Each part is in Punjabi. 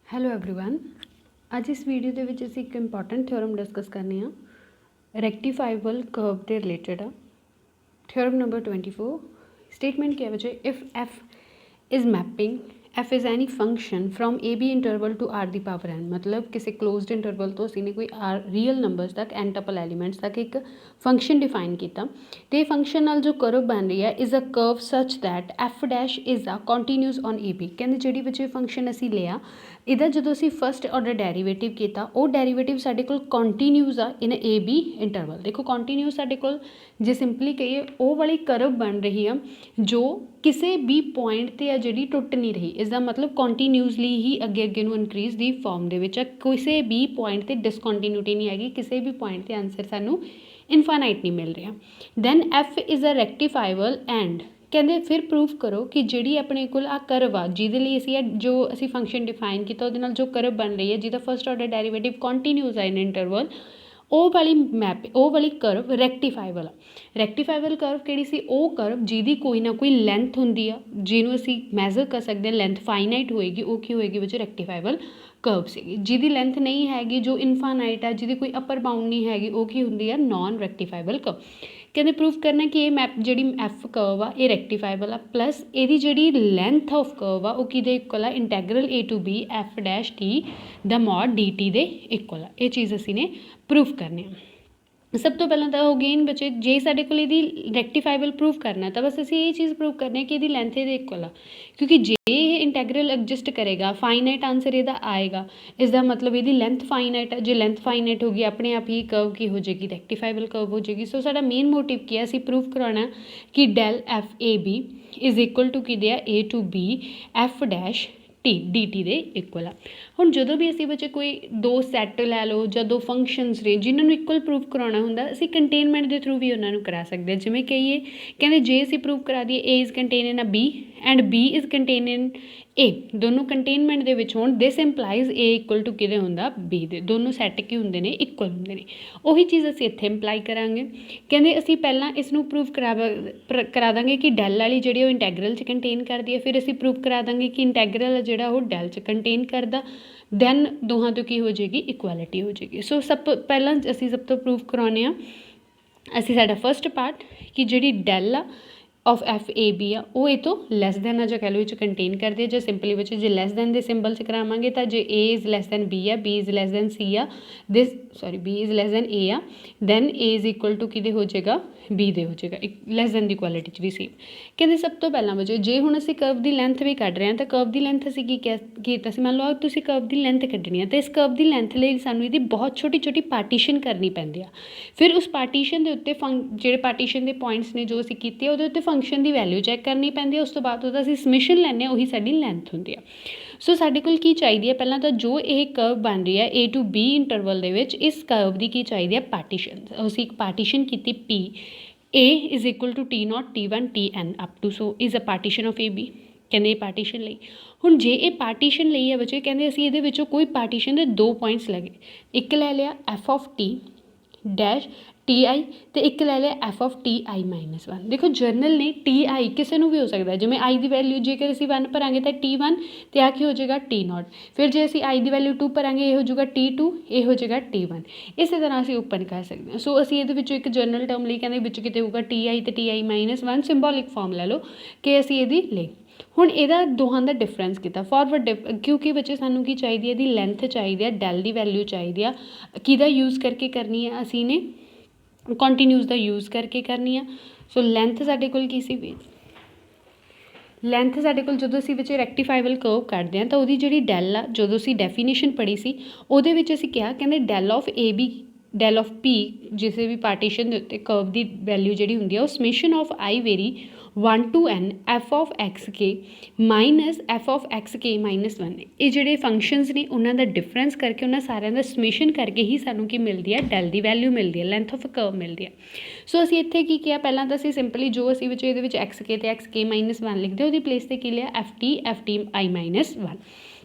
Hello everyone. ਅੱਜ ਇਸ ਵੀਡੀਓ ਦੇ ਵਿੱਚ ਅਸੀਂ ਇੱਕ ਇੰਪੋਰਟੈਂਟ ਥਿਓਰਮ ਡਿਸਕਸ ਕਰਨੀ ਆ ਰੈਕਟੀਫਾਈਬਲ ਕਰਵ ਦੇ ਰਿਲੇਟਡ ਆ। ਥਿਓਰਮ ਨੰਬਰ 24 ਸਟੇਟਮੈਂਟ ਕੀ ਹੈ ਬੱਚੇ, if f is mapping f is any function from ab interval to r the power n, मतलब किसी क्लोज्ड इंटरवल तो ਅਸੀਂ ਨੇ ਕੋਈ r ਰੀਅਲ ਨੰਬਰਸ ਤੱਕ n ਟਪਲ ਐਲੀਮੈਂਟਸ ਤੱਕ ਇੱਕ ਫੰਕਸ਼ਨ ਡਿਫਾਈਨ ਕੀਤਾ ਤੇ ਫੰਕਸ਼ਨ ਨਾਲ ਜੋ ਕਰਵ ਬਣ ਰਹੀ ਹੈ is a curve such that f dash is a continuous on ab। ਕਹਿੰਦੇ ਜਿਹੜੀ ਬੱਚੇ ਫੰਕਸ਼ਨ ਅਸੀਂ ਲਿਆ ਇਹਦਾ ਜਦੋਂ ਅਸੀਂ ਫਸਟ ਆਰਡਰ ਡੈਰੀਵੇਟਿਵ ਕੀਤਾ ਉਹ ਡੈਰੀਵੇਟਿਵ ਸਾਡੇ ਕੋਲ ਕੰਟੀਨਿਊਸ ਆ ਇਨ ਏ ਬੀ ਇੰਟਰਵਲ। ਦੇਖੋ ਕੰਟੀਨਿਊਸ ਸਾਡੇ ਕੋਲ ਜੇ ਸਿੰਪਲੀ ਕਹੀਏ ਉਹ ਵਾਲੀ ਕਰਵ ਬਣ ਰਹੀ ਆ ਜੋ ਕਿਸੇ ਵੀ ਪੁਆਇੰਟ 'ਤੇ ਆ ਜਿਹੜੀ ਟੁੱਟ ਨਹੀਂ ਰਹੀ। ਇਸ ਦਾ ਮਤਲਬ ਕੰਟੀਨਿਊਸਲੀ ਹੀ ਅੱਗੇ ਅੱਗੇ ਨੂੰ ਇਨਕਰੀਜ਼ ਦੀ ਫਾਰਮ ਦੇ ਵਿੱਚ ਆ, ਕਿਸੇ ਵੀ ਪੁਆਇੰਟ 'ਤੇ ਡਿਸਕੰਟੀਨਿਊਟੀ ਨਹੀਂ ਹੈਗੀ, ਕਿਸੇ ਵੀ ਪੁਆਇੰਟ 'ਤੇ ਆਨਸਰ ਸਾਨੂੰ ਇਨਫਾਈਨਾਈਟ ਨਹੀਂ ਮਿਲ ਰਿਹਾ। Then f is a rectifiable and ਕਹਿੰਦੇ ਫਿਰ ਪ੍ਰੂਫ ਕਰੋ ਕਿ ਜਿਹੜੀ ਆਪਣੇ ਕੋਲ ਆ ਕਰਵ ਆ ਜਿਹਦੇ ਲਈ ਅਸੀਂ ਜੋ ਅਸੀਂ ਫੰਕਸ਼ਨ ਡਿਫਾਈਨ ਕੀਤਾ ਉਹਦੇ ਨਾਲ ਜੋ ਕਰਵ ਬਣ ਰਹੀ ਹੈ ਜਿਹਦਾ ਫਸਟ ਆਰਡਰ ਡੈਰੀਵੇਟਿਵ ਕੰਟੀਨਿਊਸ ਆ ਇਨ ਇੰਟਰਵਲ, ਉਹ ਵਾਲੀ ਕਰਵ ਰੈਕਟੀਫਾਈਬਲ ਆ। ਰੈਕਟੀਫਾਈਬਲ ਕਰਵ ਕਿਹੜੀ ਸੀ? ਉਹ ਕਰਵ ਜਿਹਦੀ ਕੋਈ ਨਾ ਕੋਈ ਲੈਂਥ ਹੁੰਦੀ ਆ ਜਿਹਨੂੰ ਅਸੀਂ ਮੈਜ਼ਰ ਕਰ ਸਕਦੇ ਹਾਂ, ਲੈਂਥ ਫਾਈਨਾਈਟ ਹੋਏਗੀ, ਉਹ ਕੀ ਹੋਏਗੀ ਵਿੱਚ ਰੈਕਟੀਫਾਈਬਲ ਕਰਵ ਸੀਗੀ। ਜਿਹਦੀ ਲੈਂਥ ਨਹੀਂ ਹੈਗੀ, ਜੋ ਇਨਫਾਈਨਾਈਟ ਆ, ਜਿਹਦੀ ਕੋਈ ਅਪਰ ਬਾਊਂਡ ਨਹੀਂ ਹੈਗੀ, ਉਹ ਕੀ ਹੁੰਦੀ ਆ? Non rectifiable curve. ਕਹਿੰਦੇ ਪ੍ਰੂਫ ਕਰਨਾ ਕਿ ਇਹ ਮੈਪ ਜਿਹੜੀ ਐਫ ਕਰਵ ਆ ਇਹ ਰੈਕਟੀਫਾਈਬਲ ਆ, ਪਲੱਸ ਇਹਦੀ ਜਿਹੜੀ ਲੈਂਥ ਆਫ ਕਰਵ ਆ ਉਹ ਕਿਹਦੇ ਇਕੁਅਲ ਆ? Integral a to B F dash T ਦਾ ਮੋਡ ਡੀ ਟੀ ਦੇ ਇਕੁਅਲ ਆ। ਇਹ ਚੀਜ਼ ਅਸੀਂ ਨੇ ਪ੍ਰੂਫ ਕਰਨੀ ਆ। ਸਭ ਤੋਂ ਪਹਿਲਾਂ ਤਾਂ ਅਗੇਨ ਬੱਚੇ ਜੇ ਸਾਡੇ ਕੋਲ ਇਹਦੀ ਰੈਕਟੀਫਾਈਬਲ ਪ੍ਰੂਫ ਕਰਨਾ ਤਾਂ ਬਸ ਅਸੀਂ ਇਹ ਚੀਜ਼ ਪ੍ਰੂਫ ਕਰਨੀ ਹੈ ਕਿ ਇਹਦੀ ਲੈਂਥ ਇਹਦੇ ਇਕੁਅਲ ਆ, ਕਿਉਂਕਿ ਜੇ ਇਹ ਇੰਟੈਗਰਲ ਐਡਜਸਟ ਕਰੇਗਾ ਫਾਈਨਾਈਟ ਆਨਸਰ ਇਹਦਾ ਆਏਗਾ। ਇਸ ਦਾ ਮਤਲਬ ਇਹਦੀ ਲੈਂਥ ਫਾਈਨਾਈਟ ਆ, ਜੇ ਲੈਂਥ ਫਾਈਨਾਈਟ ਹੋ ਗਈ ਆਪਣੇ ਆਪ ਹੀ ਕਰਵ ਕੀ ਹੋ ਜਾਏਗੀ? ਰੈਕਟੀਫਾਈਬਲ ਕਰਵ ਹੋ ਜਾਏਗੀ। ਸੋ ਸਾਡਾ ਮੇਨ ਮੋਟਿਵ ਕੀ ਹੈ? ਅਸੀਂ ਪ੍ਰੂਫ ਕਰਾਉਣਾ ਕਿ del F A B is equal to ਕਿਹਦੇ ਆ? A to B F dash T D T ਦੇ ਇਕੁਅਲ ਆ। ਹੁਣ ਜਦੋਂ ਵੀ ਅਸੀਂ ਬੱਚੇ ਕੋਈ ਦੋ ਸੈੱਟ ਲੈ ਲਓ ਜਾਂ ਦੋ ਫੰਕਸ਼ਨਸ ਨੇ ਜਿਨ੍ਹਾਂ ਨੂੰ ਇਕੁਅਲ ਪ੍ਰੂਫ ਕਰਾਉਣਾ ਹੁੰਦਾ ਅਸੀਂ ਕੰਟੇਨਮੈਂਟ ਦੇ ਥਰੂ ਵੀ ਉਹਨਾਂ ਨੂੰ ਕਰਾ ਸਕਦੇ ਹਾਂ। ਜਿਵੇਂ ਕਹੀਏ ਕਹਿੰਦੇ ਜੇ ਅਸੀਂ ਪ੍ਰੂਫ ਕਰਾ ਦਈਏ a is contain in a b and b is contain in a, ਦੋਨੋਂ ਕੰਟੇਨਮੈਂਟ ਦੇ ਵਿੱਚ ਹੋਣ, this implies a equal to ਕਿਹਦੇ ਹੁੰਦਾ? ਬੀ ਦੇ। ਦੋਨੋਂ ਸੈੱਟ ਕੀ ਹੁੰਦੇ ਨੇ? ਇਕੁਅਲ ਹੁੰਦੇ ਨੇ। ਉਹੀ ਚੀਜ਼ ਅਸੀਂ ਇੱਥੇ ਇੰਪਲਾਈ ਕਰਾਂਗੇ। ਕਹਿੰਦੇ ਅਸੀਂ ਪਹਿਲਾਂ ਇਸ ਨੂੰ ਪ੍ਰੂਫ ਕਰਾ ਦਾਂਗੇ ਕਿ ਡੈਲ ਵਾਲੀ ਜਿਹੜੀ ਉਹ ਇੰਟੈਗਰਲ 'ਚ ਕੰਟੇਨ ਕਰਦੀ ਹੈ, ਫਿਰ ਅਸੀਂ ਪ੍ਰੂਫ ਕਰਾ ਦਾਂਗੇ ਕਿ ਇੰਟੈਗਰਲ ਜਿਹੜਾ ਉਹ ਡੈਲ 'ਚ ਕੰਟੇਨ ਕਰਦਾ, ਦੈਨ ਦੋਹਾਂ ਤੋਂ ਕੀ ਹੋ ਜਾਏਗੀ? ਇਕੁਐਲਿਟੀ ਹੋ ਜਾਏਗੀ। ਸੋ ਪਹਿਲਾਂ ਅਸੀਂ ਸਭ ਤੋਂ ਪ੍ਰੂਫ ਕਰਾਉਂਦੇ ਹਾਂ ਅਸੀਂ ਸਾਡਾ ਫਸਟ ਪਾਰਟ ਕਿ ਜਿਹੜੀ ਡੈਲ ਆ ਆਫ ਐਫ ਏ ਬੀ ਆ ਉਹ ਇਹ ਤੋਂ ਲੈਸ ਦੈਨ ਆ ਜਾਂ ਕਹਿ ਲਓ ਇਹ 'ਚ ਕੰਟੇਨ ਕਰਦੇ ਆ। ਜਾਂ ਸਿੰਪਲੀ ਵਿੱਚ ਜੇ ਲੈਸ ਦੈਨ ਦੇ ਸਿੰਬਲ 'ਚ ਕਰਾਵਾਂਗੇ ਤਾਂ ਜੇ A is less than B ਆ, B is less than C ਆ, B is less than A ਆ, then A is equal to ਕਿਹਦੇ ਹੋ ਜਾਏਗਾ? ਬੀ ਦੇ ਹੋ ਜਾਏਗਾ। ਲੈਸ ਦੈਨ ਦੀ ਕੁਆਲਿਟੀ 'ਚ ਵੀ ਸੇਮ। ਕਹਿੰਦੇ ਸਭ ਤੋਂ ਪਹਿਲਾਂ ਵਜੇ ਜੇ ਹੁਣ ਅਸੀਂ ਕਰਵ ਦੀ ਲੈਂਥ ਵੀ ਕੱਢ ਰਹੇ ਹਾਂ ਤਾਂ ਕਰਵ ਦੀ ਲੈਂਥ ਅਸੀਂ ਕੀ ਕੀਤਾ ਸੀ? ਮੰਨ ਲਓ ਤੁਸੀਂ ਕਰਵ ਦੀ ਲੈਂਥ ਕੱਢਣੀ ਆ ਤਾਂ ਇਸ ਕਰਵ ਦੀ ਲੈਂਥ ਲਈ ਸਾਨੂੰ ਇਹਦੀ ਬਹੁਤ ਛੋਟੀ ਛੋਟੀ ਪਾਰਟੀਸ਼ਨ ਕਰਨੀ ਪੈਂਦੀ ਆ। ਫਿਰ ਉਸ ਪਾਰਟੀਸ਼ਨ ਦੇ ਉੱਤੇ ਜਿਹੜੇ ਪਾਰਟੀਸ਼ਨ ਦੇ ਪੁਆਇੰਟਸ ਨੇ ਜੋ ਅਸੀਂ ਕੀਤੇ ਉਹਦੇ ਉੱਤੇ ਫੰਕਸ਼ਨ ਦੀ ਵੈਲਿਊ ਚੈੱਕ ਕਰਨੀ ਪੈਂਦੀ ਹੈ। ਉਸ ਤੋਂ ਬਾਅਦ ਉਹਦਾ ਅਸੀਂ ਸਮਿਸ਼ਨ ਲੈਂਦੇ ਹਾਂ, ਉਹੀ ਸਾਡੀ ਲੈਂਥ ਹੁੰਦੀ ਆ। ਸੋ ਸਾਡੇ ਕੋਲ ਕੀ ਚਾਹੀਦੀ ਹੈ? ਪਹਿਲਾਂ ਤਾਂ ਜੋ ਇਹ ਕਰਵ ਬਣ ਰਹੀ ਹੈ ਏ ਟੂ ਬੀ ਇੰਟਰਵਲ ਦੇ ਵਿੱਚ, ਇਸ ਕਰਵ ਦੀ ਕੀ ਚਾਹੀਦੀ ਹੈ? ਪਾਰਟੀਸ਼ਨ। ਅਸੀਂ ਇੱਕ ਪਾਰਟੀਸ਼ਨ ਕੀਤੀ ਪੀ, A is equal to T0, T1, Tn up to, so is a partition of AB। ਕਹਿੰਦੇ ਇਹ ਪਾਰਟੀਸ਼ਨ ਲਈ। ਹੁਣ ਜੇ ਇਹ ਪਾਰਟੀਸ਼ਨ ਲਈ ਹੈ ਬੱਚੇ, ਕਹਿੰਦੇ ਅਸੀਂ ਇਹਦੇ ਵਿੱਚੋਂ ਕੋਈ ਪਾਰਟੀਸ਼ਨ ਦੇ ਦੋ ਪੁਆਇੰਟਸ ਲੈ ਗਏ, ਇੱਕ ਲੈ ਲਿਆ F of tea dash T I ਅਤੇ ਇੱਕ ਲੈ ਲਿਆ F of tea I minus 1। ਦੇਖੋ ਜਰਨਲ ਨੇ ਟੀ ਆਈ ਕਿਸੇ ਨੂੰ ਵੀ ਹੋ ਸਕਦਾ, ਜਿਵੇਂ ਆਈ ਦੀ ਵੈਲਿਊ ਜੇਕਰ ਅਸੀਂ 1 ਭਰਾਂਗੇ ਤਾਂ T1 ਅਤੇ ਆਹ ਕੀ ਹੋ ਜਾਏਗਾ? T0। ਫਿਰ ਜੇ ਅਸੀਂ ਆਈ ਦੀ ਵੈਲਿਊ 2 ਭਰਾਂਗੇ ਇਹ ਹੋ ਜਾਊਗਾ T2, ਇਹ ਹੋ ਜਾਏਗਾ T1। ਇਸੇ ਤਰ੍ਹਾਂ ਅਸੀਂ ਓਪਨ ਕਰ ਸਕਦੇ ਹਾਂ। ਸੋ ਅਸੀਂ ਇਹਦੇ ਵਿੱਚੋਂ ਇੱਕ ਜਰਨਲ ਟਰਮ ਲਈ ਕਹਿੰਦੇ ਵਿੱਚ ਕਿਤੇ ਹੋਊਗਾ ਟੀ ਆਈ ਅਤੇ T I minus 1, symbolic form ਲੈ ਲਓ ਕਿ ਅਸੀਂ ਇਹਦੀ ਲਈ। ਹੁਣ ਇਹਦਾ ਦੋਹਾਂ ਦਾ ਡਿਫਰੈਂਸ ਕੀਤਾ ਫਾਰਵਰਡ, ਕਿਉਂਕਿ ਬੱਚੇ ਸਾਨੂੰ ਕੀ ਚਾਹੀਦੀ ਹੈ? ਇਹਦੀ ਲੈਂਥ ਚਾਹੀਦੀ ਹੈ, ਡੈਲ ਦੀ ਵੈਲਿਊ ਚਾਹੀਦੀ ਆ। ਕਿਹਦਾ ਯੂਜ਼ ਕਰਕੇ ਕਰਨੀ ਹੈ? ਅਸੀਂ ਨੇ ਕੰਟੀਨਿਊਸ ਦਾ ਯੂਜ਼ ਕਰਕੇ ਕਰਨੀ ਆ। ਸੋ ਲੈਂਥ ਸਾਡੇ ਕੋਲ ਕੀ ਸੀ? ਲੈਂਥ ਸਾਡੇ ਕੋਲ ਜਦੋਂ ਅਸੀਂ ਵਿੱਚ ਰੈਕਟੀਫਾਈਬਲ ਕਰਵ ਕੱਢਦੇ ਹਾਂ ਤਾਂ ਉਹਦੀ ਜਿਹੜੀ ਡੈਲ ਆ, ਜਦੋਂ ਅਸੀਂ ਡੈਫੀਨੇਸ਼ਨ ਪੜ੍ਹੀ ਸੀ ਉਹਦੇ ਵਿੱਚ ਅਸੀਂ ਕਿਹਾ ਕਹਿੰਦੇ del of a b, del of p ਕਿਸੇ ਵੀ ਪਾਰਟੀਸ਼ਨ ਦੇ ਉੱਤੇ ਕਰਵ ਦੀ ਵੈਲਿਊ ਜਿਹੜੀ ਹੁੰਦੀ ਆ ਉਹ summation of I vary 1 to n F of X K minus F of X K minus 1। ਇਹ ਜਿਹੜੇ ਫੰਕਸ਼ਨਸ ਨੇ ਉਹਨਾਂ ਦਾ ਡਿਫਰੈਂਸ ਕਰਕੇ ਉਹਨਾਂ ਸਾਰਿਆਂ ਦਾ ਸਮੇਸ਼ਨ ਕਰਕੇ ਹੀ ਸਾਨੂੰ ਕੀ ਮਿਲਦੀ ਹੈ? ਡੈਲ ਦੀ ਵੈਲਿਊ ਮਿਲਦੀ ਹੈ, ਲੈਂਥ ਆਫ ਕਰਵ ਮਿਲਦੀ ਹੈ। ਸੋ ਅਸੀਂ ਇੱਥੇ ਕੀ ਕਿਹਾ? ਪਹਿਲਾਂ ਤਾਂ ਅਸੀਂ ਸਿੰਪਲੀ ਜੋ ਅਸੀਂ ਵਿੱਚ ਇਹਦੇ ਵਿੱਚ ਐਕਸ ਕੇ ਅਤੇ ਐਕਸ ਕੇ ਮਾਈਨਸ 1 ਲਿਖਦੇ ਉਹਦੀ ਪਲੇਸ 'ਤੇ ਕੀ ਲਿਆ? F T I minus 1।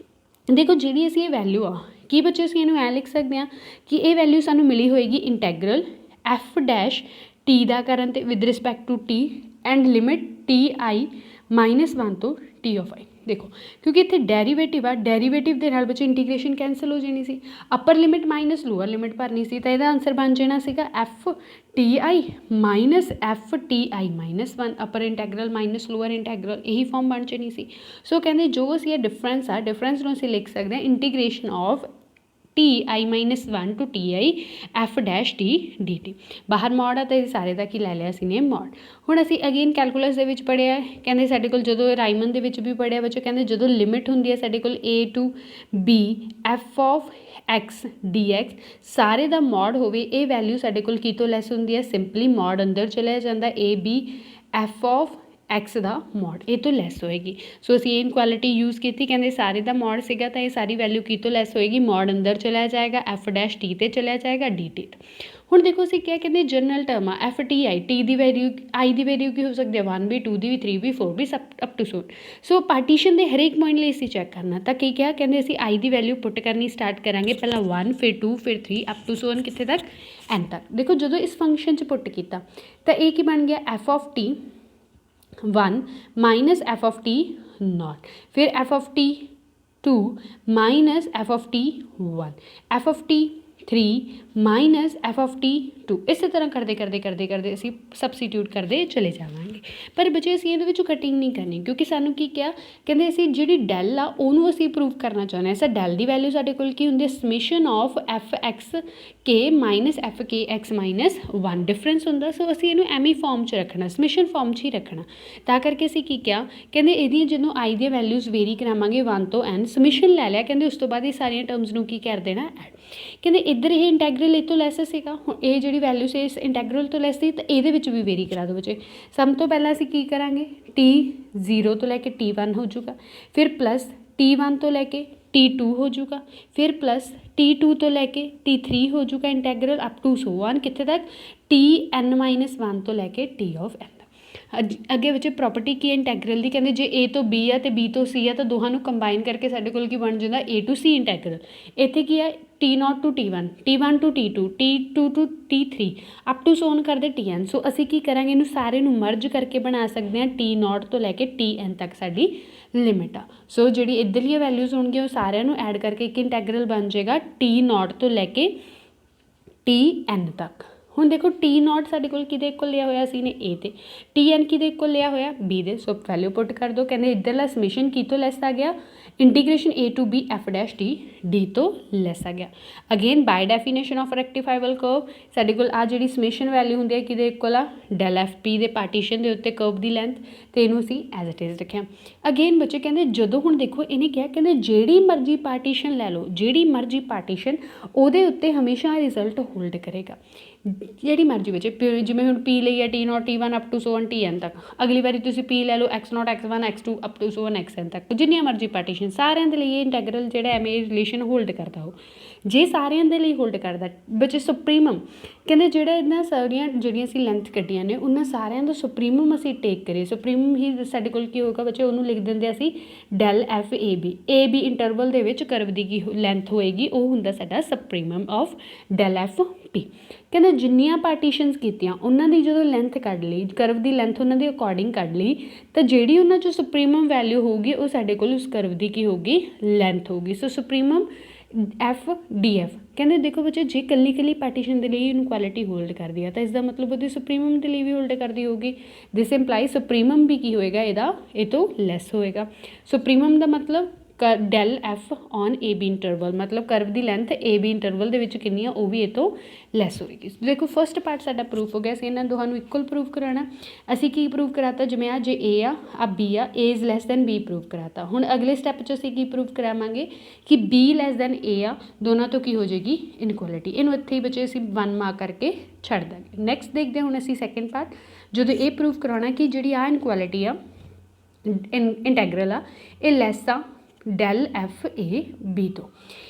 ਦੇਖੋ ਜਿਹੜੀ ਅਸੀਂ ਇਹ ਵੈਲਿਊ ਆ ਕੀ ਬੱਚੇ ਅਸੀਂ ਇਹਨੂੰ ਐਂ ਲਿਖ ਸਕਦੇ ਹਾਂ ਕਿ ਇਹ ਵੈਲਿਊ ਸਾਨੂੰ ਮਿਲੀ ਹੋਏਗੀ ਇੰਟੈਗਰਲ ਐਫ ਡੈਸ਼ ਟੀ ਦਾ ਕਰਨ 'ਤੇ with respect to T and limit T I minus 1 ਤੋਂ ਟੀ ਆਫ ਆਈ। देखो क्योंकि इत्थे डेरीवेटिव आ, डेरीवेटिव के नाल बच्चे इंटीग्रेशन कैंसल हो जानी सी, upper limit minus lower limit भरनी सी, तो यदा आंसर बन जाना सीगा f T i minus f T i minus one, upper integral minus lower integral, यही फॉर्म बन जानी सी। सो कहते जो असी ये डिफरेंस आ, डिफरेंस नूं असीं लिख सकते हैं integration of T i minus one two T I F dash T D T. बाहर मॉड आ तो ये सारे का की लै लिया असीं ने मॉड। हुण असीं अगेन कैलकुलस दे विच पढ़िया, कहते साडे कोल जदों राइमन दे विच भी पढ़िया बच्चों, कहते जदों लिमिट हुंदी है साडे कोल a to b F of x d x सारे दा मॉड होवे, ये वैल्यू साडे कोल की तो लैस हुंदी है, सिंपली मॉड अंदर चलिया जांदा ए बी एफ ऑफ एक्स का मॉड ये तो लैस होएगी। सो असीं ये इनक्वालिटी यूज़ की, कहते सारे का मॉड सीगा तो ये सारी वैल्यू की तो लैस होएगी, मॉड अंदर चला जाएगा, एफ डैश टी ते चला जाएगा डी टी। हुण देखो असीं क्या कहते जनरल टर्म आ एफ टी आई, टी की वैल्यू आई की वैल्यू की हो सकती है 1 भी 2 भी 3 भी 4 भी सब up to so on. So partition के हरेक पॉइंट लिए असीं चैक करना, तो की क्या कहते असीं आई की वैल्यू पुट करनी स्टार्ट करांगे, पहला 1 फिर 2 फिर 3 अप टू सोन कित्थे तक एन तक। देखो जो इस फंक्शन च पुट किया तो ये की बन गया f of t 1 minus F of t not, फिर f of t 2 minus F of t 1, f of t 3 minus F of t 2, इस तरह करते करते करते करते असीं सबसीट्यूट करते चले जावांगे। पर बच्चे असीं इहदे विचों कटिंग नहीं करनी, क्योंकि सानूं की क्या कहते असीं जिहड़ी डैल आ उहनूं असीं प्रूव करना चाहुंदे हां। डैल की वैल्यू साडे कोल की हुंदी है समेशन ऑफ एफ एक्स के माइनस एफ के एक्स माइनस 1 डिफरेंस हुंदा। सो असीं इहनूं एवें फॉर्म च रखना, समेशन फॉर्म च ही रखना, तां करके असीं की क्या कहते इहदियां जदों आई दी वैल्यूज़ वेरी करावांगे 1 तो n समेशन लै लिया, कहते उस तो बाद ये सारियां टर्म्स नूं की कर देना ऐड। कहते इधर ये इंटैग्रल ये तो लैस सीगा, हुण ये जिहड़ी वैल्यू से इस इंटैग्रल तो लैस सी, तो ये भी वेरी करा दो बच्चे। सब तो पहला असीं की करांगे टी 0 तो लैके टी 1 हो जाऊगा, फिर प्लस टी 1 तो लैके टी 2 हो जाऊगा, फिर प्लस टी 2 तो लैके टी 3 हो जाऊगा इंटैग्रल अप टू सो वन कित्थे तक टी एन माइनस 1 तो लैके टी ऑफ एन। अगे बच्चे प्रॉपर्टी की इंटैग्रल की, कहते जे ए तो बी है तो बी तो सी है, तो दोनों कंबाइन करके साडे कोल की बन जाता ए टू सी इंटैग्रल। इत्थे की है t not to t 1, t 1 to t 2, t 2 to t 3 up to so on करते टी एन। सो असी की करांगे इनू सारे नू मर्ज करके बना सकते हैं टी नॉट तो लैके टी एन तक साडी लिमिट आ। सो जिहड़ी इधरली वैल्यूज़ होणगियां वो सारिਆਂ नू ऐड करके एक इंटैग्रल बन जाएगा टी नॉट तो लैके टी एन तक। हुण देखो टी नॉट साडे कोल किहदे कोल लिया होया सी ने ए ते, टी एन किहदे कोल लिया होया बी दे। सो वैल्यू पुट कर दो, कहते इधरला समेशन की तो लैस आ गया integration a to b f dash T d तो लैस आ गया। Again by definition of rectifiable curve साडे कोल आ जिहड़ी समेशन वैल्यू हुंदी है किहदे कोल आ डेल एफ पी दे पार्टीशन दे उत्ते कर्व दी लेंथ, तो इहनूं असीं एज इट इज़ रखिया। अगेन बच्चे कहते जदों हुण देखो इहने क्या कहते जिहड़ी मर्जी पार्टीशन लै लो, जिहड़ी मर्जी पार्टीशन उहदे उत्ते हमेशा रिजल्ट होल्ड करेगा, जिहड़ी मर्जी बच्चे जिवें हुण पी ਲਈ है t not t 1 up to so on t n तक, अगली बारी तुसीं पी लै लो x not x 1 x 2 up to so on x n तक, जिन्नियां मर्जी पार्टीशन सारिਆਂ ਦੇ ਲਈ इंटैग्रल जिहड़ा एवें रिलेशन होल्ड करता हो। जे सारिਆਂ ਦੇ ਲਈ होल्ड करता बच्चे सुप्रीमम कहते जिहड़ा इन्हां सारियां जिहड़ियां असीं लेंथ कड्डियां ने उन्हां सारिਆਂ ਦਾ सुप्रीमम असीं टेक करिए, सुप्रीमम ही साडे कोल की होगा बच्चे ਉਹਨੂੰ लिख दिंदे असीं del F A B interval ਦੇ ਵਿੱਚ ਕਰਵ ਦੀ ਕੀ ਲੈਂਥ ਹੋਏਗੀ ਉਹ ਹੁੰਦਾ ਸਾਡਾ supremum of del F P. कहते जिन्नियां पार्टीशनस कीतियां उन्हां दी जदों लेंथ कढ लई करव दी लेंथ उन्हां दे अकॉर्डिंग कढ लई तो जिहड़ी उन्हां चों सुप्रीमम वैल्यू होगी वो साडे कोल उस करव दी की होगी लेंथ होगी। सो सुप्रीमम एफ डी एफ कहते देखो बच्चे जे कल्ली कल्ली पार्टीशन के लिए इनक्वालिटी होल्ड कर दिया तो इसका मतलब वो सुप्रीमम के लिए भी होल्ड करती होगी। दिस इंप्लाई सुप्रीमम भी की होएगा इहदा ये तो लैस होएगा। सुप्रीमम का मतलब del F on A B interval मतलब करव की लेंथ ए बी इंटरवल के विच कितनी है वो भी ये तो लैस होएगी। देखो फर्स्ट पार्ट साडा प्रूफ हो गया, इन्हां दोहां नूं इक्वल प्रूफ कराना। असीं की प्रूफ कराता जिवें आ जे ए आ बी आ a is less than b proof कराता। हुण अगले स्टैप च असीं की प्रूफ करावांगे कि बी लैस दैन ए आ, दोनों तो की हो जाएगी इनक्वालिटी। इनू इत्थे ही बच्चे असीं 1 मार्क करके छड्ड दांगे। नैक्सट देखते हैं हुण असीं सैकेंड पार्ट जदों ये प्रूफ कराउणा कि जिहड़ी आ इनक्वालिटी आ इंटैग्रल आ ये lace uh del F A B तो।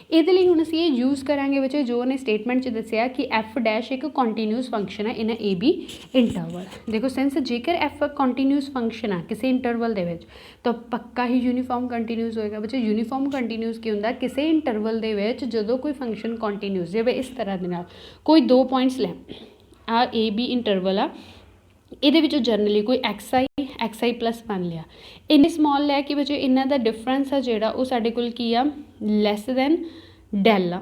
ਇਹਦੇ ਲਈ ਹੁਣ ਅਸੀਂ ਇਹ ਯੂਜ਼ ਕਰਾਂਗੇ ਬੱਚੇ ਜੋ ਉਹਨੇ ਸਟੇਟਮੈਂਟ 'ਚ ਦੱਸਿਆ ਕਿ ਐਫ ਡੈਸ਼ ਇੱਕ ਕੰਟੀਨਿਊਸ ਫੰਕਸ਼ਨ ਹੈ ਇਨ ਏ ਬੀ ਇੰਟਰਵਲ। ਦੇਖੋ ਸੈਂਸ ਜੇਕਰ ਐਫ ਕੰਟੀਨਿਊਸ ਫੰਕਸ਼ਨ ਆ ਕਿਸੇ ਇੰਟਰਵਲ ਦੇ ਵਿੱਚ ਤਾਂ ਪੱਕਾ ਹੀ ਯੂਨੀਫਾਰਮ ਕੰਟੀਨਿਊਸ ਹੋਏਗਾ। ਬੱਚੇ ਯੂਨੀਫਾਰਮ ਕੰਟੀਨਿਊਸ ਕੀ ਹੁੰਦਾ ਕਿਸੇ ਇੰਟਰਵਲ ਦੇ ਵਿੱਚ ਜਦੋਂ ਕੋਈ ਫੰਕਸ਼ਨ ਕੰਟੀਨਿਊਸ ਜਿਵੇਂ ਇਸ ਤਰ੍ਹਾਂ ਦੇ ਨਾਲ ਕੋਈ 2 ਪੁਆਇੰਟਸ ਲੈ ਆ ਏ ਬੀ ਇੰਟਰਵਲ ਆ ਇਹਦੇ ਵਿੱਚੋਂ ਜਨਰਲੀ ਕੋਈ X I X I plus one लिया, इन्ने समॉल लैके बच्चे इन्हां दा डिफरेंस आ जिहड़ा वो साडे कोल की आ लैस दैन डैल आ।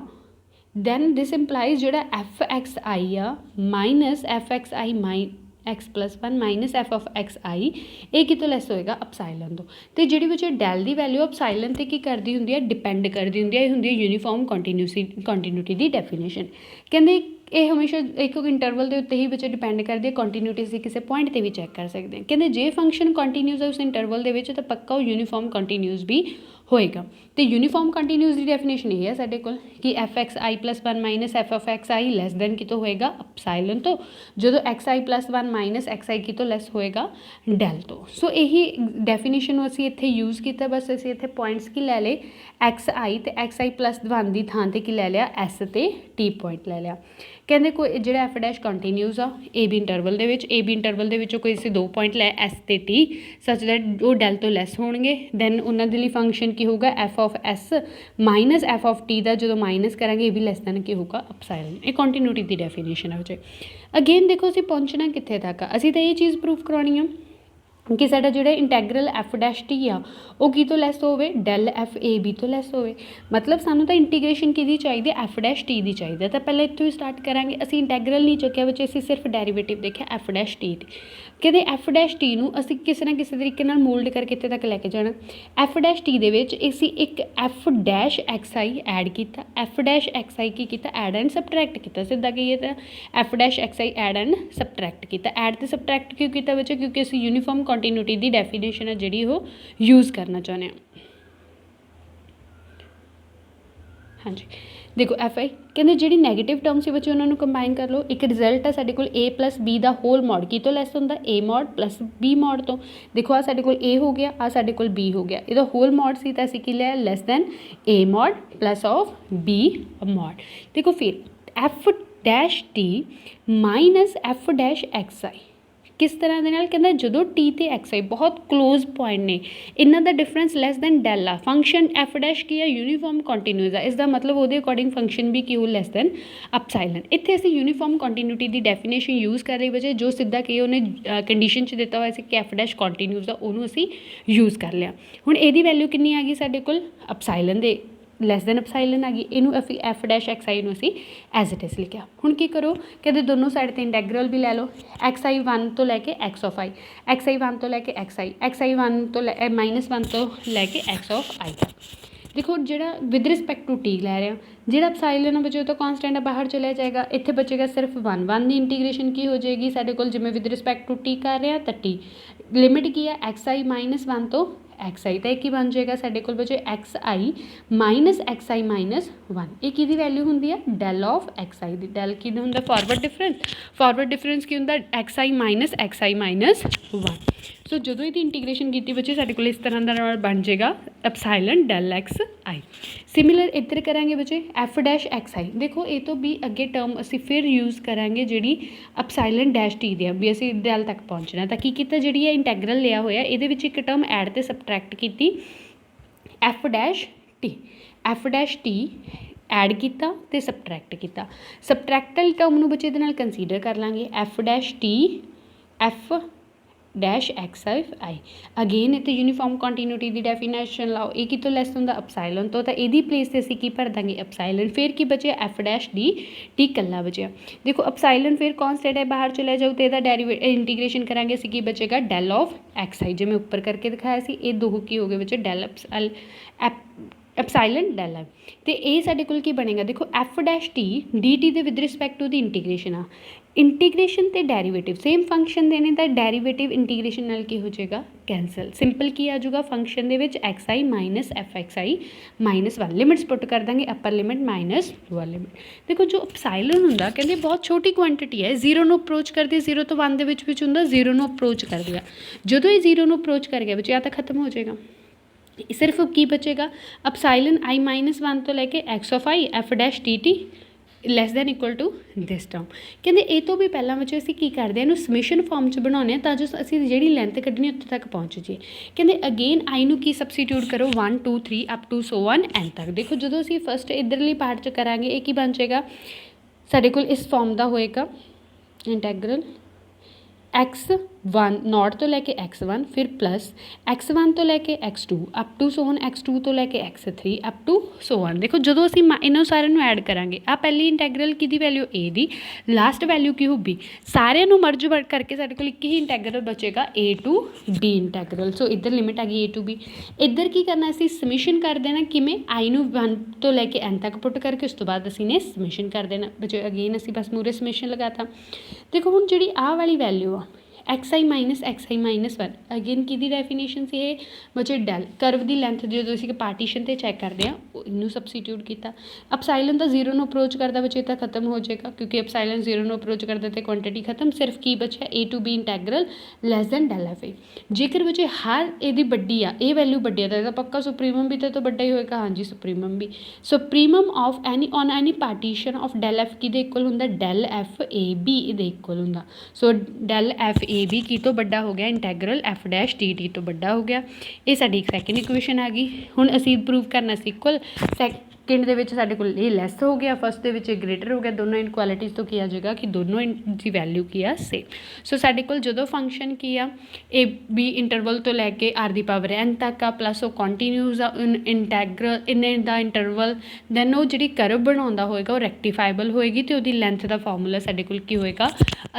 दैन दिस इंप्लाइज जिहड़ा एफ एक्स आई आ minus f x i x plus one minus F of x i ये कितों लैस होएगा अपसाइलन तो। तो जिहड़ी बच्चे डैल की वैल्यू अपसाइलन ते की करती हुंदी है डिपेंड करती हुंदी है, ये हुंदी है यूनीफॉर्म कंटीन्यूटी की डेफिनेशन। कहंदे ये हमेशा एक इंटरवल के उत्ते ही बच्चे डिपेंड करती है, कंटीन्यूटी असीं किसी पॉइंट पर भी चैक कर सकते हैं। कहंदे जे फंक्शन कंटीन्यूस है उस इंटरवल के तो पक्का वो यूनीफॉर्म कंटीन्यूस भी होएगा। तो यूनीफॉर्म कंटीन्यूस की डेफिनेशन ये है साडे कोल कि f x I plus one minus F of x i less than कितों होएगा अपसाइलन तो, जो x I plus one minus x i कितों लैस होएगा डैल तो। सो यही डेफिनेशन असीं इत्थे यूज़ किया, बस असीं इत्थे पॉइंट्स की लै ले एक्स आई प्लस वन की थां ते की लै लिया एस ते टी पॉइंट लै लिया। कहते कोई जो एफ डैश कंटीन्यूस आ ए बी इंटरवल के विचों कोई असीं दो पॉइंट लै एस ते टी सच दैट वो डैल तो लैस होणगे, दैन उन्हां दे लई फंक्शन की होगा F of S minus F of T का जो माइनस करांगे ये भी लैस दैन की होगा अपसाइलन। ये कंटीन्यूटी की डेफिनेशन है बच्चे। अगेन देखो असीं पहुँचना कित्थे तक, असीं तो ये चीज़ प्रूव करवानी है कि साडा जिहड़ा इंटैग्रल एफ डैश टी आ वो की तो लैस होवे डैल एफ ए बी तो लैस होवे। मतलब सानू तो इंटीग्रेशन किहदी चाहिए एफ डैश टी दी चाहिए। तो पहले इत्थों ही स्टार्ट करांगे, असीं इंटैग्रल नहीं चुक्या बच्चे, असीं सिर्फ डेरीवेटिव देखिया एफ डैश टी। कहते एफ डैश टी नूं असीं किसी ना किसी तरीके नाल मोल्ड करके इत्थे तक लैके जाना। एफ डैश टी दे विच असीं एक F dash x I add किया, एफ डैश एक्स आई की किया ऐड एंड सबट्रैक्ट किया, सीधा कहिए तो F dash x I add and subtract किया। ऐड तो सबट्रैक्ट क्यों किया बच्चे, क्योंकि असीं यूनीफॉर्म कंटीन्यूटी की डेफिनेशन है जिहड़ी वो यूज़ करना चाहुंदे हां। हाँ जी देखो एफ आई कहते जी नैगेटिव टर्म से बच्चे उन्होंने कंबाइन कर लो, एक रिजल्ट है साडे कोल ए प्लस बी का होल मॉड की तो लैस होंदा ए मॉड प्लस बी मॉड तो। देखो आ साडे कोल ए हो गया, आ साडे कोल बी हो गया, ये होल मॉड सी तो असीं की लिया less than a mod plus of b mod. देखो फिर f dash t minus f dash x i किस तरह के नाल कहंदा जदों टी ते एक्स आई बहुत क्लोज पॉइंट ने, इन्हां दा डिफरेंस लैस दैन डैल आ, फंक्शन एफ डैश की है यूनीफॉर्म कंटीन्यूस है, इसका मतलब वो अकॉर्डिंग फंक्शन भी की हो लैस दैन अपसाइलन। इत्थे असीं यूनीफॉर्म कंटीन्यूटी की डेफिनेशन यूज़ कर रहे बच्चे, जो सीधा कि उन्हें कंडीशन च दिता हुआ सी कि एफ डैश कंटीन्यूस आ उहनूं असीं यूज़ कर लिया। हुण इहदी वैल्यू कितनी आ गई साडे कोल अपसाइलन दे लैस दैन अपसाइलन आ गई, इनू असीं एफ डैश एक्स आई असीं एज इट इज लिखिया। हुण की करो कहते दोनों साइड ते इंटैग्रल भी लै लो, एक्स आई वन तो लैके X of I, x I one तो लैके एक्स आई वन तो माइनस वन तो लैके एक्स ऑफ आई तक। देखो जिहड़ा विद रिस्पैक्ट टू टी लै रहे हैं, जिहड़ा अपसाइलन बच्चे तो कॉन्सटेंट बाहर चलिया जाएगा, इत्थे बचेगा सिर्फ वन वन की इंटीग्रेशन की हो जाएगी साडे कोल, जिवें विद रिस्पैक्ट टू टी कर रहे हैं तो टी लिमिट की है एक्स आई माइनस वन तो एक्स आई, तो एक ही बन जाएगा साडे कोल बच्चे एक्स आई माइनस वन। ये किहदी वैल्यू हुंदी है Dell of x I the, Dell की हुंदा फॉरवर्ड डिफरेंस की हुंदा एक्स आई माइनस वन। सो जदों इसकी इंटीग्रेशन की बच्चे साडे कोल इस तरह का बन जाएगा अपसाइलन डैल एक्स आई। सिमिलर इधर करांगे बच्चे एफ डैश एक्स आई, देखो ये तो भी अगे टर्म असीं फिर यूज़ करांगे जिहड़ी अपसाइलन डैश टी दी भी असीं डैल तक पहुँचना। तो की कीता जिहड़ी इंटैग्रल लिया होया इहदे विच एक टर्म ऐड ते सबट्रैक्ट की एफ डैश टी ऐड किया तो सबट्रैक्ट किया। सबट्रैक्टल टर्म नूं बच्चे इहदे नाल कंसीडर कर लांगे f dash t f dash x i. Again इतने यूनीफॉर्म कंटीन्यूटी की डेफिनेशन लाओ, ये कितों लैस होंदा अपसाइलन तो यदी प्लेस से असीं की भर देंगे अपसाइलन। फिर की बचे एफ डैश डी टी कला बचे। देखो अपसाइलन फिर कॉन्स्टेंट है बाहर चला जाऊ तो यदा इंटीग्रेशन करांगे असीं की बचेगा डैल ऑफ एक्स आई, जिवें ऊपर करके दिखाया सी ये दो की हो गए बच्चे डैल अपसाइलन डैल आई। तो ये साडे कोल की बनेगा देखो F dash T D T दे with respect to the integration आ, इंटीग्रेशन ते डेरीवेटिव सेम फंक्शन देने तो डेरीवेटिव इंटीग्रेशन नाल की हो जाएगा कैंसल। सिंपल की आ जाऊगा फंक्शन दे विच एक्स आई माइनस एफ एक्स आई माइनस वन, लिमिट्स पुट कर देंगे अपर लिमिट माइनस लोअर लिमिट। देखो जो अपसाइलन हुंदा कहते बहुत छोटी क्वांटिटी है, जीरो नूं अप्रोच करती, जीरो तो वन दे विच हुंदा जीरो नूं अप्रोच कर दिया, जदों ये जीरो नूं अप्रोच कर गया बच्चे या तो खत्म हो जाएगा, सिर्फ की बचेगा अपसाइलन आई माइनस वन तो लैके X of I F dash T T less than equal to this term. कहते ये तो भी पहला बच्चे असीं की करते हैं समेशन फॉर्म च बनाने तां जो असीं जिहड़ी लेंथ कड्ढनी उत्थे तक पहुँच जाइए। कहते अगेन आई नूं की सबसीट्यूट करो 1 2 3 up to so one N तक। देखो जो असीं फस्ट इधरली पार्ट च करांगे ये की बन जाएगा साडे कोल इस फॉर्म का होएगा इंटैग्रल एक्स 1 नॉट तो लैके x1 फिर प्लस x1 तो लैके x2 up to so on x2 तो लैके x3 up to so on. देखो जो असीं इन्हों सारिਆਂ ਨੂੰ ਐਡ ਕਰਾਂਗੇ ਆ ਪਹਿਲੀ ਇੰਟੈਗਰਲ ਕਿਹਦੀ value a the, last value ਕੀ ਹੋ b, ਸਾਰਿਆਂ ਨੂੰ ਮਰਜ ਕਰਕੇ ਸਾਡੇ ਕੋਲ ਇੱਕ ਹੀ ਇੰਟੈਗਰਲ ਬਚੇਗਾ a to b ਇੰਟੈਗਰਲ। ਸੋ ਇੱਧਰ ਲਿਮਿਟ ਆ ਗਈ a to b। ਇੱਧਰ ਕੀ ਕਰਨਾ ਅਸੀਂ ਸਮਿਸ਼ਨ ਕਰ ਦੇਣਾ, ਕਿਵੇਂ i ਨੂੰ 1 ਤੋਂ ਲੈ ਕੇ n ਤੱਕ ਪੁੱਟ ਕਰਕੇ ਉਸ ਤੋਂ ਬਾਅਦ ਅਸੀਂ ਨੇ ਸਮਿਸ਼ਨ ਕਰ ਦੇਣਾ। ਬਚੇ ਅਗੇਨ ਅਸੀਂ ਬਸ ਮੂਰੇ ਸਮਿਸ਼ਨ ਲਗਾਤਾ। ਦੇਖੋ ਹੁਣ ਜਿਹੜੀ ਆਹ ਵਾਲੀ ਵੈਲਿਊ ਆ xi ਮਾਈਨਸ 1 ਅਗੇਨ ਕਿਹਦੀ ਡੈਫੀਨੇਸ਼ਨ ਸੀ ਇਹ ਬੱਚੇ ਡੈਲ ਕਰਵ ਦੀ ਲੈਂਥ ਜਦੋਂ ਅਸੀਂ ਪਾਰਟੀਸ਼ਨ 'ਤੇ ਚੈੱਕ ਕਰਦੇ ਹਾਂ ਇਹਨੂੰ ਸਬਸਟੀਟਿਊਟ ਕੀਤਾ। ਅਪਸਾਈਲਨ ਤਾਂ 0 ਨੂੰ ਅਪਰੋਚ ਕਰਦਾ ਬੱਚੇ ਤਾਂ ਖਤਮ ਹੋ ਜਾਏਗਾ ਕਿਉਂਕਿ ਅਪਸਾਈਲਨ 0 ਨੂੰ ਅਪਰੋਚ ਕਰਦਾ ਤੇ ਕੁਆਂਟਿਟੀ ਖਤਮ, ਸਿਰਫ ਕੀ ਬਚਿਆ a to b integral less than del F a. ਜੇਕਰ ਬੱਚੇ ਹਰ ਇਹਦੀ ਵੱਡੀ ਆ ਇਹ ਵੈਲਿਊ ਵੱਡੀ ਆ ਤਾਂ ਇਹਦਾ ਪੱਕਾ ਸੁਪਰੀਮਮ ਵੀ ਤਾਂ ਵੱਡਾ ਹੀ ਹੋਏਗਾ। ਹਾਂਜੀ ਸੁਪਰੀਮਮ ਵੀ। Supremum of any on any partition of del f ਕਿਹਦੇ ਇਕੁਅਲ ਹੁੰਦਾ, ਡੈਲ ਐਫ ਏ ਬੀ ਇਹਦੇ ਇਕੁਅਲ ਹੁੰਦਾ। So del F A b ਕੀ ਤੋਂ ਵੱਡਾ ਹੋ ਗਿਆ, integral F dash d t ਤੋਂ ਵੱਡਾ ਹੋ ਗਿਆ। ਇਹ ਸਾਡੀ ਇੱਕ ਸੈਕਿੰਡ ਇਕੁਏਸ਼ਨ ਆ ਗਈ। ਹੁਣ ਅਸੀਂ ਪ੍ਰੂਵ ਕਰਨਾ ਸੀ ਇਕੁਅਲ, ਸੈਕਿੰਡ ਦੇ ਵਿੱਚ ਸਾਡੇ ਕੋਲ ਇਹ ਲੈਸ ਹੋ ਗਿਆ, ਫਸਟ ਦੇ ਵਿੱਚ ਗ੍ਰੇਟਰ ਹੋ ਗਿਆ। ਦੋਨੋਂ ਇਨਕੁਐਲਿਟੀਜ਼ ਤੋਂ ਕੀ ਆ ਜਾਏਗਾ ਕਿ ਦੋਨੋਂ ਦੀ ਵੈਲਿਊ ਕੀ ਆ ਸੇਮ। ਸੋ ਸਾਡੇ ਕੋਲ ਜਦੋਂ ਫੰਕਸ਼ਨ ਕੀ ਆ ਏ ਬੀ ਇੰਟਰਵਲ ਤੋਂ ਲੈ ਕੇ ਆਰ ਦੀ ਪਾਵਰ ਐਨ ਤੱਕ ਆ, ਪਲੱਸ ਉਹ ਕੰਟੀਨਿਊਸ ਆ ਇੰਟੈਗਰਲ ਇੰਨੇ ਦਾ ਇੰਟਰਵਲ, ਦੈਨ ਉਹ ਜਿਹੜੀ ਕਰਵ ਬਣਾਉਂਦਾ ਹੋਏਗਾ ਉਹ ਰੈਕਟੀਫਾਈਬਲ ਹੋਏਗੀ ਅਤੇ ਉਹਦੀ ਲੈਂਥ ਦਾ ਫਾਰਮੂਲਾ ਸਾਡੇ ਕੋਲ ਕੀ ਹੋਏਗਾ,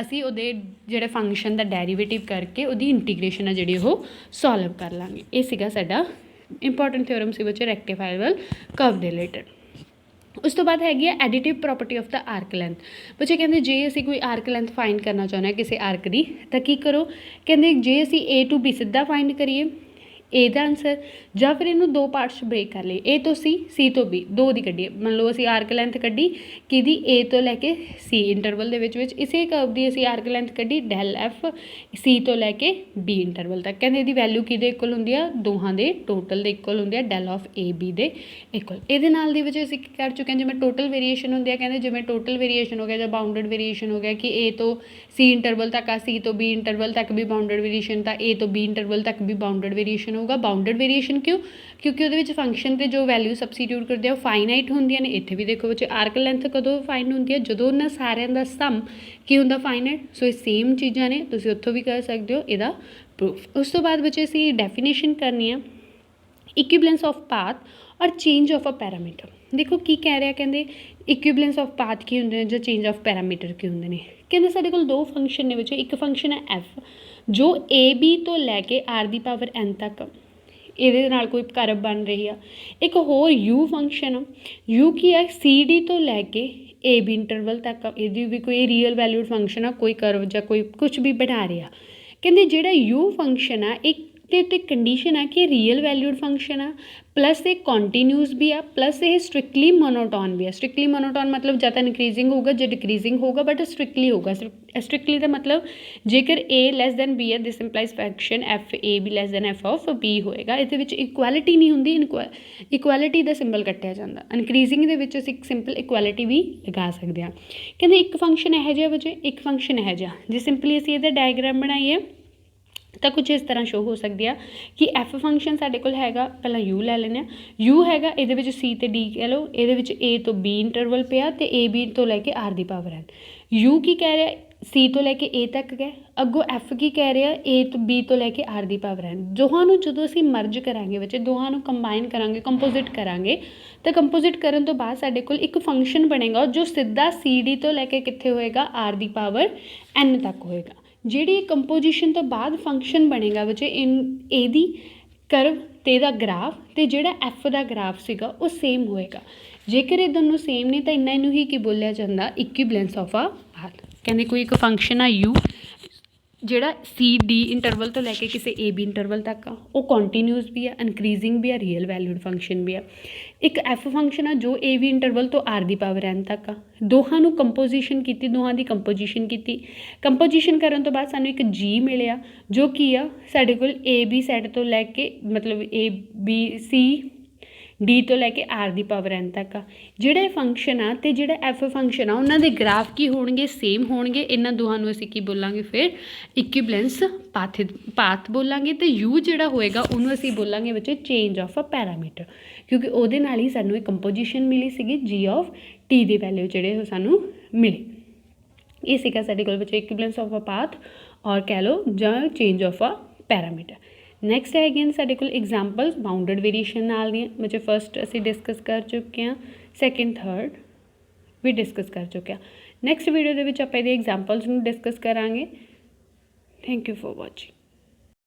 ਅਸੀਂ ਉਹਦੇ ਜਿਹੜੇ ਫੰਕਸ਼ਨ ਦਾ ਡੈਰੀਵੇਟਿਵ ਕਰਕੇ ਉਹਦੀ ਇੰਟੀਗ੍ਰੇਸ਼ਨ ਆ ਜਿਹੜੀ ਉਹ ਸੋਲਵ ਕਰ ਲਾਂਗੇ। ਇਹ ਸੀਗਾ ਸਾਡਾ ਇੰਪੋਰਟੈਂਟ ਥਿਓਰਮ ਸੀ ਬੱਚੇ ਰੈਕਟੀਫਾਈਬਲ ਕਰਵ ਦੇ ਰਿਲੇਟਡ। ਉਸ ਤੋਂ ਬਾਅਦ ਹੈਗੀ ਆ additive property of the arc length. ਬੱਚੇ ਕਹਿੰਦੇ ਜੇ ਅਸੀਂ ਕੋਈ ਆਰਕ ਲੈਂਥ ਫਾਈਂਡ ਕਰਨਾ ਚਾਹੁੰਦੇ ਹਾਂ ਕਿਸੇ ਆਰਕ ਦੀ ਤਾਂ ਕੀ ਕਰੋ, ਕਹਿੰਦੇ ਜੇ ਅਸੀਂ A to B ਸਿੱਧਾ ਫਾਈਂਡ ਕਰੀਏ A ਦਾ ਆਨਸਰ, ਜਾਂ ਫਿਰ ਇਹਨੂੰ ਦੋ ਪਾਰਟਸ 'ਚ ਬ੍ਰੇਕ ਕਰ ਲਈਏ A ਤੋਂ C, C ਤੋਂ B, ਦੋ ਦੀ ਕੱਢੀਏ। ਮੰਨ ਲਓ ਅਸੀਂ ਆਰਕ ਲੈਂਥ ਕੱਢੀ ਕਿਹਦੀ A ਤੋਂ ਲੈ ਕੇ C ਇੰਟਰਵਲ ਦੇ ਵਿੱਚ ਇਸੇ ਕਰਵ ਦੀ ਅਸੀਂ ਆਰਕ ਲੈਂਥ ਕੱਢੀ ਡੈਲ ਐਫ C ਤੋਂ ਲੈ ਕੇ B ਇੰਟਰਵਲ ਤੱਕ। ਕਹਿੰਦੇ ਇਹਦੀ ਵੈਲਿਊ ਕਿਹਦੇ ਇਕੁਅਲ ਹੁੰਦੀ ਆ, ਦੋਹਾਂ ਦੇ ਟੋਟਲ ਦੇ ਇਕੁਅਲ ਹੁੰਦੀ ਆ, ਡੈਲ ਆਫ A B ਦੇ ਇਕੁਅਲ। ਇਹਦੇ ਨਾਲ ਦੀ ਵਿੱਚ ਅਸੀਂ ਕੀ ਕਰ ਚੁੱਕੇ ਹਾਂ, ਜਿਵੇਂ ਟੋਟਲ ਵੇਰੀਏਸ਼ਨ ਹੁੰਦੀ ਆ, ਕਹਿੰਦੇ ਜਿਵੇਂ ਟੋਟਲ ਵੇਰੀਏਸ਼ਨ ਹੋ ਗਿਆ ਜਾਂ ਬਾਊਂਡਡ ਵੇਰੀਏਸ਼ਨ ਹੋ ਗਿਆ ਕਿ A ਤੋਂ C ਇੰਟਰਵਲ ਤੱਕ ਆ, C ਤੋਂ B ਇੰਟਰਵਲ ਤੱਕ ਵੀ ਬਾਊਂਡਡ ਵੇਰੀਏਸ਼ਨ, ਤਾਂ A ਤੋਂ B ਇੰਟਰਵਲ ਤੱਕ ਵੀ ਬਾਊਂਡਡ ਵੇਰੀਏਸ਼ਨ ਹੋਊਗਾ। ਬਾਊਂਡਡ ਵੇਰੀਏਸ਼ਨ ਕਿਉਂ, ਕਿਉਂਕਿ ਉਹਦੇ ਵਿੱਚ ਫੰਕਸ਼ਨ 'ਤੇ ਜੋ ਵੈਲਿਊ ਸਬਸਟੀਟਿਊਟ ਕਰਦੇ ਆ ਉਹ ਫਾਈਨਾਈਟ ਹੁੰਦੀਆਂ ਨੇ। ਇੱਥੇ ਵੀ ਦੇਖੋ ਬੱਚੇ ਆਰਕ ਲੈਂਥ ਕਦੋਂ ਫਾਈਨ ਹੁੰਦੀ ਹੈ, ਜਦੋਂ ਉਹਨਾਂ ਸਾਰਿਆਂ ਦਾ ਸਮ ਕੀ ਹੁੰਦਾ, ਫਾਈਨਾਈਟ। ਸੋ ਇਹ ਸੇਮ ਚੀਜ਼ਾਂ ਨੇ, ਤੁਸੀਂ ਉੱਥੋਂ ਵੀ ਕਰ ਸਕਦੇ ਹੋ ਇਹਦਾ ਪ੍ਰੂਫ। ਉਸ ਤੋਂ ਬਾਅਦ ਬੱਚੇ ਅਸੀਂ ਡੈਫੀਨੇਸ਼ਨ ਕਰਨੀ ਆ ਇਕੁਇਵਲੈਂਸ ਆਫ ਪਾਥ ਔਰ ਚੇਂਜ ਆਫ ਅ ਪੈਰਾਮੀਟਰ। ਦੇਖੋ ਕੀ ਕਹਿ ਰਿਹਾ, ਕਹਿੰਦੇ ਇਕੁਇਵਲੈਂਸ ਆਫ ਪਾਥ ਕੀ ਹੁੰਦੇ ਨੇ ਜਾਂ ਚੇਂਜ ਆਫ ਪੈਰਾਮੀਟਰ ਕੀ ਹੁੰਦੇ ਨੇ। ਕਹਿੰਦੇ ਸਾਡੇ ਕੋਲ ਦੋ ਫੰਕਸ਼ਨ ਨੇ ਬੱਚੇ, ਇੱਕ ਫੰਕਸ਼ਨ ਹੈ ਐਫ ਜੋ ਏ ਬੀ ਤੋਂ ਲੈ ਕੇ ਆਰ ਦੀ ਪਾਵਰ ਐਨ ਤੱਕ ਇਹਦੇ ਨਾਲ ਕੋਈ ਕਰਵ ਬਣ ਰਹੀ ਆ, ਇੱਕ ਹੋਰ ਯੂ ਫੰਕਸ਼ਨ ਆ, ਯੂ ਕੀ ਹੈ ਸੀ ਡੀ ਤੋਂ ਲੈ ਕੇ ਏ ਬੀ ਇੰਟਰਵਲ ਤੱਕ, ਇਹਦੀ ਵੀ ਕੋਈ ਰੀਅਲ ਵੈਲਿਊਡ ਫੰਕਸ਼ਨ ਆ, ਕੋਈ ਕਰਵ ਜਾਂ ਕੋਈ ਕੁਛ ਵੀ ਬਣਾ ਰਿਹਾ। ਕਹਿੰਦੇ ਜਿਹੜਾ ਯੂ ਫੰਕਸ਼ਨ ਆ ਇੱਕ ਤੇ ਉੱਤੇ ਕੰਡੀਸ਼ਨ ਆ ਕਿ ਰੀਅਲ ਵੈਲਿਊਡ ਫੰਕਸ਼ਨ ਆ, ਪਲੱਸ ਇਹ ਕੰਟੀਨਿਊਸ ਵੀ ਆ, ਪਲੱਸ ਇਹ ਸਟ੍ਰਿਕਟਲੀ ਮੋਨੋਟੋਨ ਵੀ ਆ। ਸਟ੍ਰਿਕਟਲੀ ਮੋਨੋਟੋਨ ਮਤਲਬ ਜਾਂ ਤਾਂ ਇਨਕਰੀਜ਼ਿੰਗ ਹੋਊਗਾ ਜਾਂ ਡਿਕਰੀਜ਼ਿੰਗ ਹੋਊਗਾ, ਬਟ ਸਟ੍ਰਿਕਟਲੀ ਹੋਊਗਾ। ਸਟ੍ਰਿਕਟਲੀ ਦਾ ਮਤਲਬ ਜੇਕਰ A ਲੈਸ ਦੈਨ B ਹੈ, this implies function f A b less than f of b ਹੋਏਗਾ। ਇਹਦੇ ਵਿੱਚ ਇਕੁਐਲਿਟੀ ਨਹੀਂ ਹੁੰਦੀ, ਇਕੁਐਲਿਟੀ ਦਾ ਸਿੰਬਲ ਕੱਟਿਆ ਜਾਂਦਾ। ਇਨਕਰੀਜ਼ਿੰਗ ਦੇ ਵਿੱਚ ਅਸੀਂ ਇੱਕ ਸਿੰਪਲ ਇਕੁਐਲਿਟੀ ਵੀ ਲਗਾ ਸਕਦੇ ਹਾਂ। ਕਹਿੰਦੇ ਇੱਕ ਫੰਕਸ਼ਨ ਇਹੋ ਜਿਹਾ ਬੱਚੇ, ਇੱਕ ਫੰਕਸ਼ਨ ਇਹੋ ਜਿਹਾ, ਜੇ ਸਿੰਪਲੀ ਅਸੀਂ ਇਹਦਾ ਡਾਇਗਰਾਮ ਬਣਾਈਏ ਤਾਂ ਕੁਛ ਇਸ ਤਰ੍ਹਾਂ ਸ਼ੋ ਹੋ ਸਕਦੀ ਆ ਕਿ ਐਫ ਫੰਕਸ਼ਨ ਸਾਡੇ ਕੋਲ ਹੈਗਾ, ਪਹਿਲਾਂ ਯੂ ਲੈ ਲੈਂਦੇ ਹਾਂ। ਯੂ ਹੈਗਾ ਇਹਦੇ ਵਿੱਚ ਸੀ ਤੇ ਡੀ ਕਹਿ ਲਓ, ਇਹਦੇ ਵਿੱਚ ਏ ਤੋਂ ਬੀ ਇੰਟਰਵਲ ਪਿਆ ਅਤੇ ਏ ਬੀ ਤੋਂ ਲੈ K R the power N. You ਕੀ ਕਹਿ ਰਿਹਾ, ਸੀ ਤੋਂ ਲੈ ਕੇ ਏ ਤੱਕ ਗਏ, ਅੱਗੋਂ ਐਫ ਕੀ ਕਹਿ ਰਿਹਾ, ਏ ਤੋਂ ਬੀ ਤੋਂ ਲੈ ਕੇ ਆਰ ਦੀ ਪਾਵਰ ਐਨ। ਦੋਹਾਂ ਨੂੰ ਜਦੋਂ ਅਸੀਂ ਮਰਜ ਕਰਾਂਗੇ ਬੱਚੇ, ਦੋਹਾਂ ਨੂੰ ਕੰਬਾਈਨ ਕਰਾਂਗੇ, ਕੰਪੋਜ਼ਿਟ ਕਰਾਂਗੇ, ਤਾਂ ਕੰਪੋਜ਼ਿਟ ਕਰਨ ਤੋਂ ਬਾਅਦ ਸਾਡੇ ਕੋਲ ਇੱਕ ਫੰਕਸ਼ਨ ਬਣੇਗਾ ਜੋ ਸਿੱਧਾ ਸੀ ਡੀ ਤੋਂ ਲੈ ਕੇ ਕਿੱਥੇ ਹੋਏਗਾ, ਆਰ ਦੀ ਪਾਵਰ ਐਨ ਤੱਕ ਹੋਏਗਾ। ਜਿਹੜੀ ਕੰਪੋਜੀਸ਼ਨ ਤੋਂ ਬਾਅਦ ਫੰਕਸ਼ਨ ਬਣੇਗਾ ਬੱਚੇ ਇਹਦੀ ਕਰਵ ਅਤੇ ਇਹਦਾ ਗ੍ਰਾਫ ਅਤੇ ਜਿਹੜਾ ਐਫ ਦਾ ਗ੍ਰਾਫ ਸੀਗਾ ਉਹ ਸੇਮ ਹੋਏਗਾ। ਜੇਕਰ ਇਹ ਦੋਨੋਂ ਸੇਮ ਨੇ ਤਾਂ ਇਹਨਾਂ ਨੂੰ ਹੀ ਕੀ ਬੋਲਿਆ ਜਾਂਦਾ, ਇਕੁਇਵਲੈਂਸ ਆਫ ਆ ਪਾਥ। ਕਹਿੰਦੇ ਕੋਈ ਇੱਕ ਫੰਕਸ਼ਨ ਆ ਯੂ ਜਿਹੜਾ ਸੀ ਡੀ ਇੰਟਰਵਲ ਤੋਂ ਲੈ ਕੇ ਕਿਸੇ ਏ ਬੀ ਇੰਟਰਵਲ ਤੱਕ ਆ, ਉਹ ਕੰਟੀਨਿਊਸ ਵੀ ਆ, ਇਨਕਰੀਜ਼ਿੰਗ ਵੀ ਆ, ਰੀਅਲ ਵੈਲਿਊਡ ਫੰਕਸ਼ਨ ਵੀ ਆ। ਇੱਕ ਐਫ ਫੰਕਸ਼ਨ ਆ ਜੋ ਏ ਬੀ ਇੰਟਰਵਲ ਤੋਂ ਆਰ ਦੀ ਪਾਵਰ ਐਨ ਤੱਕ ਆ। ਦੋਹਾਂ ਨੂੰ ਕੰਪੋਜੀਸ਼ਨ ਕੀਤੀ, ਦੋਹਾਂ ਦੀ ਕੰਪੋਜੀਸ਼ਨ ਕੀਤੀ। ਕੰਪੋਜੀਸ਼ਨ ਕਰਨ ਤੋਂ ਬਾਅਦ ਸਾਨੂੰ ਇੱਕ ਜੀ ਮਿਲਿਆ ਜੋ ਕੀ ਆ ਸਾਡੇ ਕੋਲ ਏ ਬੀ ਸੈਟ ਤੋਂ ਲੈ ਕੇ ਮਤਲਬ ਏ ਬੀ ਸੀ ਡੀ ਤੋਂ ਲੈ ਕੇ ਆਰ ਦੀ ਪਾਵਰ ਐਨ ਤੱਕ ਆ। ਜਿਹੜਾ ਇਹ ਫੰਕਸ਼ਨ ਆ ਅਤੇ ਜਿਹੜਾ ਐਫ ਫੰਕਸ਼ਨ ਆ ਉਹਨਾਂ ਦੇ ਗ੍ਰਾਫ ਕੀ ਹੋਣਗੇ, ਸੇਮ ਹੋਣਗੇ। ਇਹਨਾਂ ਦੋਹਾਂ ਨੂੰ ਅਸੀਂ ਕੀ ਬੋਲਾਂਗੇ ਫਿਰ, ਇਕੁਇਵਲੈਂਸ ਪਾਥ ਬੋਲਾਂਗੇ। ਅਤੇ ਯੂ ਜਿਹੜਾ ਹੋਏਗਾ ਉਹਨੂੰ ਅਸੀਂ ਬੋਲਾਂਗੇ ਬੱਚੇ ਚੇਂਜ ਆਫ ਅ ਪੈਰਾਮੀਟਰ, ਕਿਉਂਕਿ ਉਹਦੇ ਨਾਲ ਹੀ ਸਾਨੂੰ ਇਹ ਕੰਪੋਜੀਸ਼ਨ ਮਿਲੀ ਸੀਗੀ ਜੀ ਆਫ ਟੀ ਦੀ ਵੈਲਿਊ ਜਿਹੜੇ ਉਹ ਸਾਨੂੰ ਮਿਲੇ। ਇਹ ਸੀਗਾ ਸਾਡੇ ਕੋਲ ਬੱਚੇ ਇਕੁਇਵਲੈਂਸ ਆਫ ਅ ਪਾਥ ਔਰ ਕਹਿ ਲਓ ਜਾਂ change of a parameter. Next ਹੈ ਅਗੇਨ ਸਾਡੇ ਕੋਲ ਐਗਜ਼ਾਮਪਲਸ ਬਾਊਂਡਡ ਵੇਰੀਏਸ਼ਨ ਨਾਲ ਦੀਆਂ, ਵਿੱਚ ਫਸਟ ਅਸੀਂ ਡਿਸਕਸ ਕਰ ਚੁੱਕੇ ਹਾਂ, ਸੈਕਿੰਡ ਥਰਡ ਵੀ ਡਿਸਕਸ ਕਰ ਚੁੱਕੇ ਹਾਂ। ਨੈਕਸਟ ਵੀਡੀਓ ਦੇ ਵਿੱਚ ਆਪਾਂ ਇਹਦੇ ਐਗਜ਼ਾਮਪਲਸ ਨੂੰ ਡਿਸਕਸ ਕਰਾਂਗੇ। Thank you for watching.